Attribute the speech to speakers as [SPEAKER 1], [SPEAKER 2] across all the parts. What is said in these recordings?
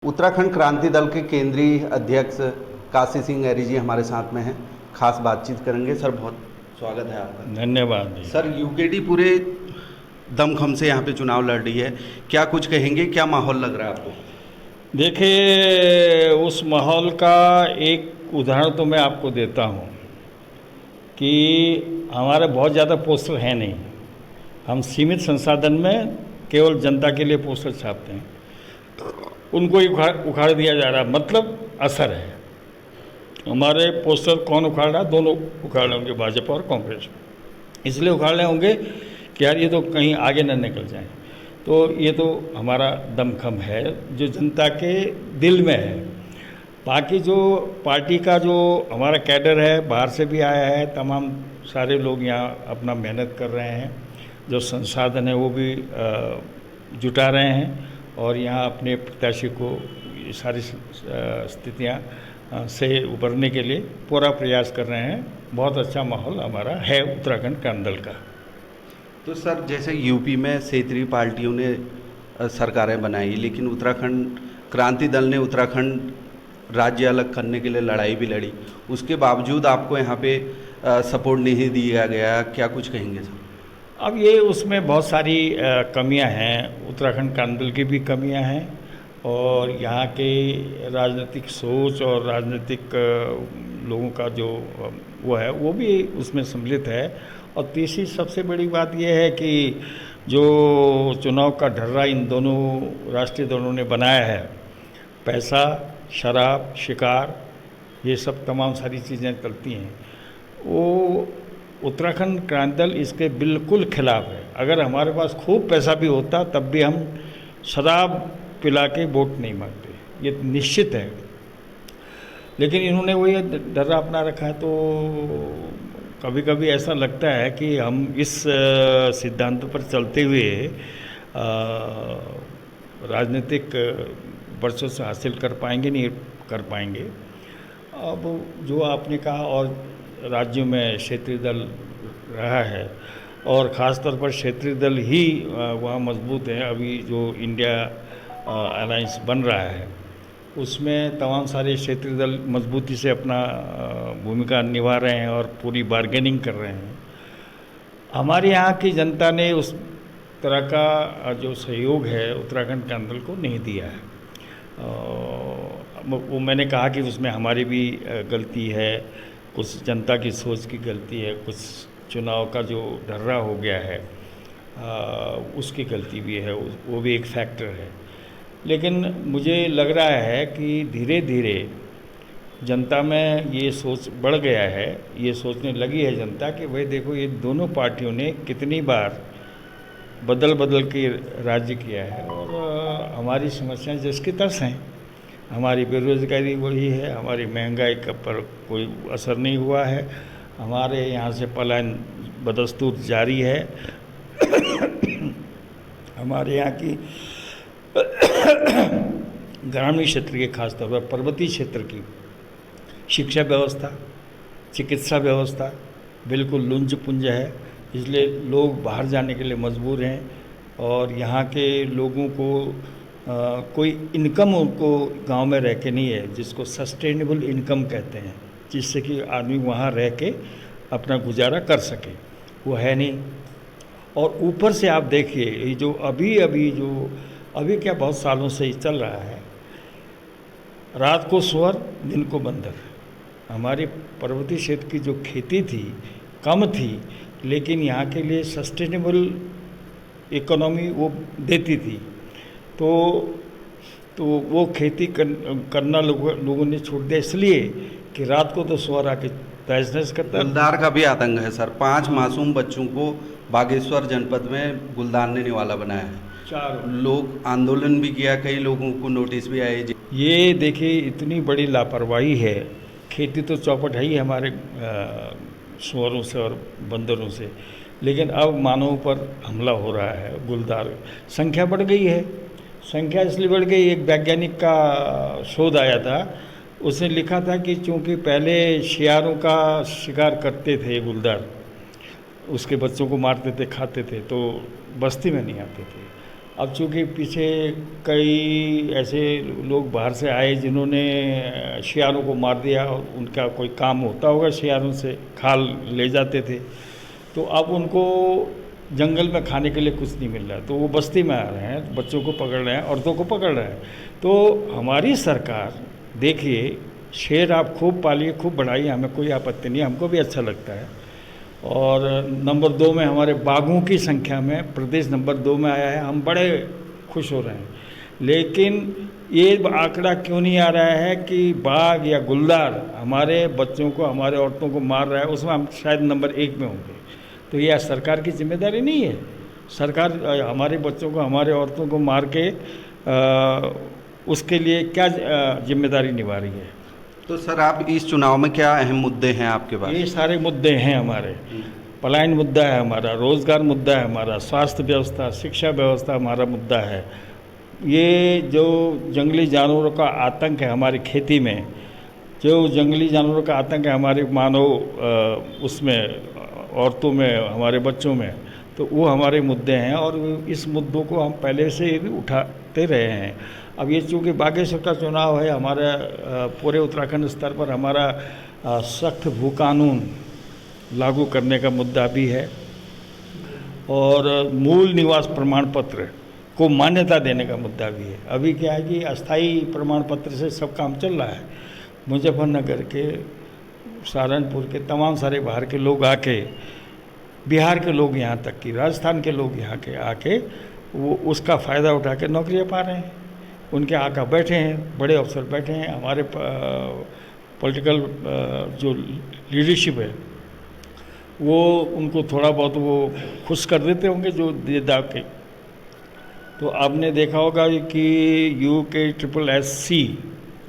[SPEAKER 1] उत्तराखंड क्रांति दल के केंद्रीय अध्यक्ष काशी सिंह ऐरी जी हमारे साथ में हैं। खास बातचीत करेंगे। सर बहुत स्वागत है आपका।
[SPEAKER 2] धन्यवाद जी।
[SPEAKER 1] सर यूकेडी पूरे दमखम से यहाँ पे चुनाव लड़ रही है, क्या कुछ कहेंगे, क्या माहौल लग रहा है आपको?
[SPEAKER 2] देखिए, उस माहौल का एक उदाहरण तो मैं आपको देता हूँ कि हमारे बहुत ज़्यादा पोस्टर हैं नहीं, हम सीमित संसाधन में केवल जनता के लिए पोस्टर छापते हैं, उनको ही उखाड़ दिया जा रहा है। मतलब असर है। हमारे पोस्टर कौन उखाड़ रहा है? दोनों उखाड़ रहे होंगे, भाजपा और कांग्रेस। इसलिए उखाड़ रहे होंगे कि यार ये तो कहीं आगे न निकल जाए। तो ये तो हमारा दमखम है जो जनता के दिल में है। बाकी जो पार्टी का जो हमारा कैडर है, बाहर से भी आया है, तमाम सारे लोग यहाँ अपना मेहनत कर रहे हैं, जो संसाधन है वो भी जुटा रहे हैं और यहाँ अपने प्रत्याशी को ये सारी स्थितियाँ से उबरने के लिए पूरा प्रयास कर रहे हैं। बहुत अच्छा माहौल हमारा है उत्तराखंड क्रांति दल का।
[SPEAKER 1] तो सर जैसे यूपी में क्षेत्रीय पार्टियों ने सरकारें बनाई, लेकिन उत्तराखंड क्रांति दल ने उत्तराखंड राज्य अलग करने के लिए लड़ाई भी लड़ी, उसके बावजूद आपको यहाँ पे सपोर्ट नहीं दिया गया, क्या कुछ कहेंगे सर?
[SPEAKER 2] अब ये उसमें बहुत सारी कमियां हैं, उत्तराखंड क्रांति दल की भी कमियां हैं और यहाँ के राजनीतिक सोच और राजनीतिक लोगों का जो वो है वो भी उसमें सम्मिलित है। और तीसरी सबसे बड़ी बात यह है कि जो चुनाव का ढर्रा इन दोनों राष्ट्रीय दलों ने बनाया है, पैसा, शराब, शिकार, ये सब तमाम सारी चीज़ें चलती हैं, वो उत्तराखंड क्रांति दल इसके बिल्कुल खिलाफ है। अगर हमारे पास खूब पैसा भी होता तब भी हम शराब पिला के वोट नहीं मांगते, ये निश्चित है। लेकिन इन्होंने वही डरा अपना रखा है। तो कभी कभी ऐसा लगता है कि हम इस सिद्धांत पर चलते हुए राजनीतिक वर्चस्व से हासिल कर पाएंगे, नहीं कर पाएंगे। अब जो आपने कहा, और राज्यों में क्षेत्रीय दल रहा है और ख़ास तौर पर क्षेत्रीय दल ही वहाँ मजबूत है। अभी जो इंडिया अलायंस बन रहा है उसमें तमाम सारे क्षेत्रीय दल मजबूती से अपना भूमिका निभा रहे हैं और पूरी बार्गेनिंग कर रहे हैं। हमारे यहाँ की जनता ने उस तरह का जो सहयोग है उत्तराखंड क्रांति दल को नहीं दिया है। वो मैंने कहा कि उसमें हमारी भी गलती है, कुछ जनता की सोच की गलती है, कुछ चुनाव का जो ढर्रा हो गया है उसकी गलती भी है, वो भी एक फैक्टर है। लेकिन मुझे लग रहा है कि धीरे धीरे जनता में ये सोच बढ़ गया है, ये सोचने लगी है जनता कि भाई देखो ये दोनों पार्टियों ने कितनी बार बदल बदल के राज्य किया है और हमारी समस्याएं जिसकी तर्स हैं। हमारी बेरोज़गारी वही है, हमारी महंगाई का पर कोई असर नहीं हुआ है, हमारे यहाँ से पलायन बदस्तूर जारी है। हमारे यहाँ की ग्रामीण क्षेत्र के खासतौर पर पर्वतीय क्षेत्र की शिक्षा व्यवस्था, चिकित्सा व्यवस्था बिल्कुल लुंज पुंज है, इसलिए लोग बाहर जाने के लिए मजबूर हैं और यहाँ के लोगों को कोई इनकम उनको गांव में रह के नहीं है, जिसको सस्टेनेबल इनकम कहते हैं, जिससे कि आदमी वहाँ रह के अपना गुजारा कर सके, वो है नहीं। और ऊपर से आप देखिए ये जो अभी क्या बहुत सालों से ही चल रहा है, रात को सुअर दिन को बंदर। हमारी पर्वतीय क्षेत्र की जो खेती थी कम थी, लेकिन यहाँ के लिए सस्टेनेबल इकोनॉमी वो देती थी। तो वो खेती करना लोगों ने छोड़ दिया, इसलिए कि रात को तो सुअर आके तहस नहस करता है।
[SPEAKER 1] गुलदार का भी आतंक है सर। 5 मासूम बच्चों को बागेश्वर जनपद में गुलदार ने निवाला बनाया है।
[SPEAKER 2] 4
[SPEAKER 1] लोग आंदोलन भी किया, कई लोगों को नोटिस भी आए।
[SPEAKER 2] ये देखिए इतनी बड़ी लापरवाही है। खेती तो चौपट है ही हमारे सुअरों से और बंदरों से, लेकिन अब मानवों पर हमला हो रहा है। गुलदार संख्या बढ़ गई है। संख्या इसलिए बढ़ गई, एक वैज्ञानिक का शोध आया था, उसने लिखा था कि चूंकि पहले शियारों का शिकार करते थे गुलदार, उसके बच्चों को मारते थे, खाते थे, तो बस्ती में नहीं आते थे। अब चूँकि पीछे कई ऐसे लोग बाहर से आए जिन्होंने शियारों को मार दिया और उनका कोई काम होता होगा, शियारों से खाल ले जाते थे, तो अब उनको जंगल में खाने के लिए कुछ नहीं मिल रहा है, तो वो बस्ती में आ रहे हैं, बच्चों को पकड़ रहे हैं, औरतों को पकड़ रहे हैं। तो हमारी सरकार देखिए, शेर आप खूब पालिए, खूब बढ़ाइए, हमें कोई आपत्ति नहीं, हमको भी अच्छा लगता है। और नंबर 2 में हमारे बाघों की संख्या में प्रदेश नंबर 2 में आया है, हम बड़े खुश हो रहे हैं। लेकिन ये आंकड़ा क्यों नहीं आ रहा है कि बाघ या गुलदार हमारे बच्चों को, हमारे औरतों को मार रहा है, उसमें हम शायद नंबर 1 में होंगे। तो यह सरकार की जिम्मेदारी नहीं है। सरकार हमारे बच्चों को, हमारे औरतों को मार के उसके लिए क्या जिम्मेदारी निभा रही है?
[SPEAKER 1] तो सर, आप इस चुनाव में क्या अहम मुद्दे हैं आपके पास?
[SPEAKER 2] ये सारे मुद्दे हैं हमारे। पलायन मुद्दा है हमारा, रोजगार मुद्दा है हमारा, स्वास्थ्य व्यवस्था, शिक्षा व्यवस्था हमारा मुद्दा है। ये जो जंगली जानवरों का आतंक है हमारी खेती में, जो जंगली जानवरों का आतंक है हमारे मानव उसमें, औरतों में, हमारे बच्चों में, तो वो हमारे मुद्दे हैं और इस मुद्दों को हम पहले से भी उठाते रहे हैं। अब ये चूँकि बागेश्वर का चुनाव है, हमारे पूरे उत्तराखंड स्तर पर हमारा सख्त भू कानून लागू करने का मुद्दा भी है और मूल निवास प्रमाण पत्र को मान्यता देने का मुद्दा भी है। अभी क्या है कि अस्थाई प्रमाण पत्र से सब काम चल रहा है। मुजफ्फरनगर के, सहारनपुर के तमाम सारे बाहर के लोग आके, बिहार के लोग यहाँ तक कि राजस्थान के लोग यहाँ के आके वो उसका फ़ायदा उठा के नौकरियाँ पा रहे हैं। उनके आका बैठे हैं, बड़े अफसर बैठे हैं, हमारे पॉलिटिकल जो लीडरशिप है वो उनको थोड़ा बहुत वो खुश कर देते होंगे जो दे दाव के। तो आपने देखा होगा कि UKSSC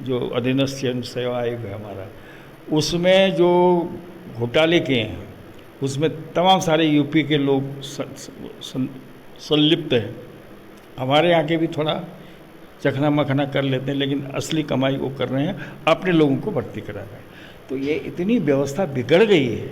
[SPEAKER 2] जो अधीनस्थ जन सेवा आयोग है हमारा, उसमें जो घोटाले किए हैं उसमें तमाम सारे यूपी के लोग संलिप्त हैं। हमारे यहाँ के भी थोड़ा चखना मखना कर लेते हैं, लेकिन असली कमाई वो कर रहे हैं, अपने लोगों को भर्ती करा रहे हैं। तो ये इतनी व्यवस्था बिगड़ गई है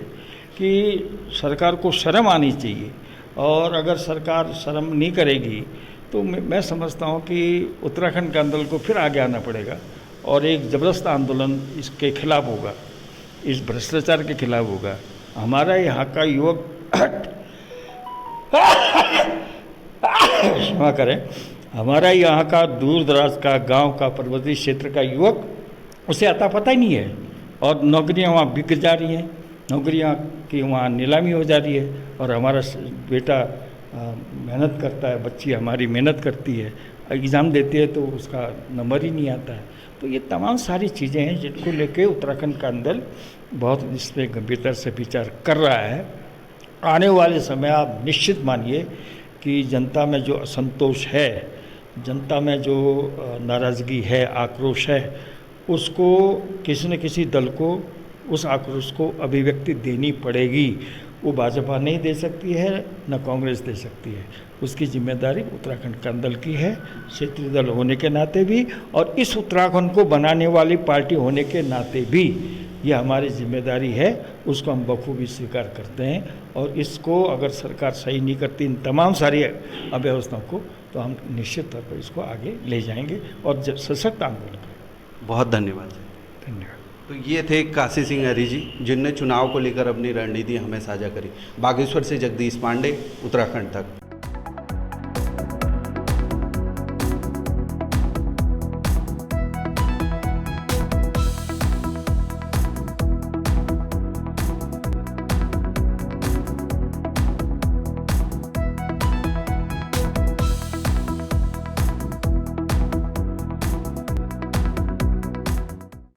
[SPEAKER 2] कि सरकार को शर्म आनी चाहिए। और अगर सरकार शर्म नहीं करेगी तो मैं समझता हूँ कि उत्तराखंड के आंदोलन को फिर आगे आना पड़ेगा और एक ज़बरदस्त आंदोलन इसके खिलाफ होगा, इस भ्रष्टाचार के खिलाफ होगा। हमारा यहाँ का युवक क्षमा करें, हमारा यहाँ का दूर दराज का गांव का पर्वतीय क्षेत्र का युवक, उसे आता पता ही नहीं है और नौकरियाँ वहाँ बिक जा रही हैं, नौकरियाँ की वहाँ नीलामी हो जा रही है। और हमारा बेटा मेहनत करता है, बच्ची हमारी मेहनत करती है, एग्ज़ाम देती है तो उसका नंबर ही नहीं आता है। तो ये तमाम सारी चीज़ें हैं जिनको लेके उत्तराखंड का आंदोलन बहुत इस पर गंभीरता से विचार कर रहा है। आने वाले समय आप निश्चित मानिए कि जनता में जो असंतोष है, जनता में जो नाराज़गी है, आक्रोश है, उसको किसी न किसी दल को उस आक्रोश को अभिव्यक्ति देनी पड़ेगी। वो भाजपा नहीं दे सकती है, न कांग्रेस दे सकती है। उसकी जिम्मेदारी उत्तराखंड का दल की है, क्षेत्रीय दल होने के नाते भी, और इस उत्तराखंड को बनाने वाली पार्टी होने के नाते भी ये हमारी जिम्मेदारी है। उसको हम बखूबी स्वीकार करते हैं और इसको अगर सरकार सही नहीं करती इन तमाम सारी अव्यवस्थाओं को, तो हम निश्चित तौर पर इसको आगे ले जाएंगे और सशक्त आंदोलन करेंगे।
[SPEAKER 1] बहुत धन्यवाद।
[SPEAKER 2] धन्यवाद।
[SPEAKER 1] तो ये थे काशी सिंह हरी जी, जिनने चुनाव को लेकर अपनी रणनीति हमें साझा करी। बागेश्वर से जगदीश पांडे, उत्तराखंड तक।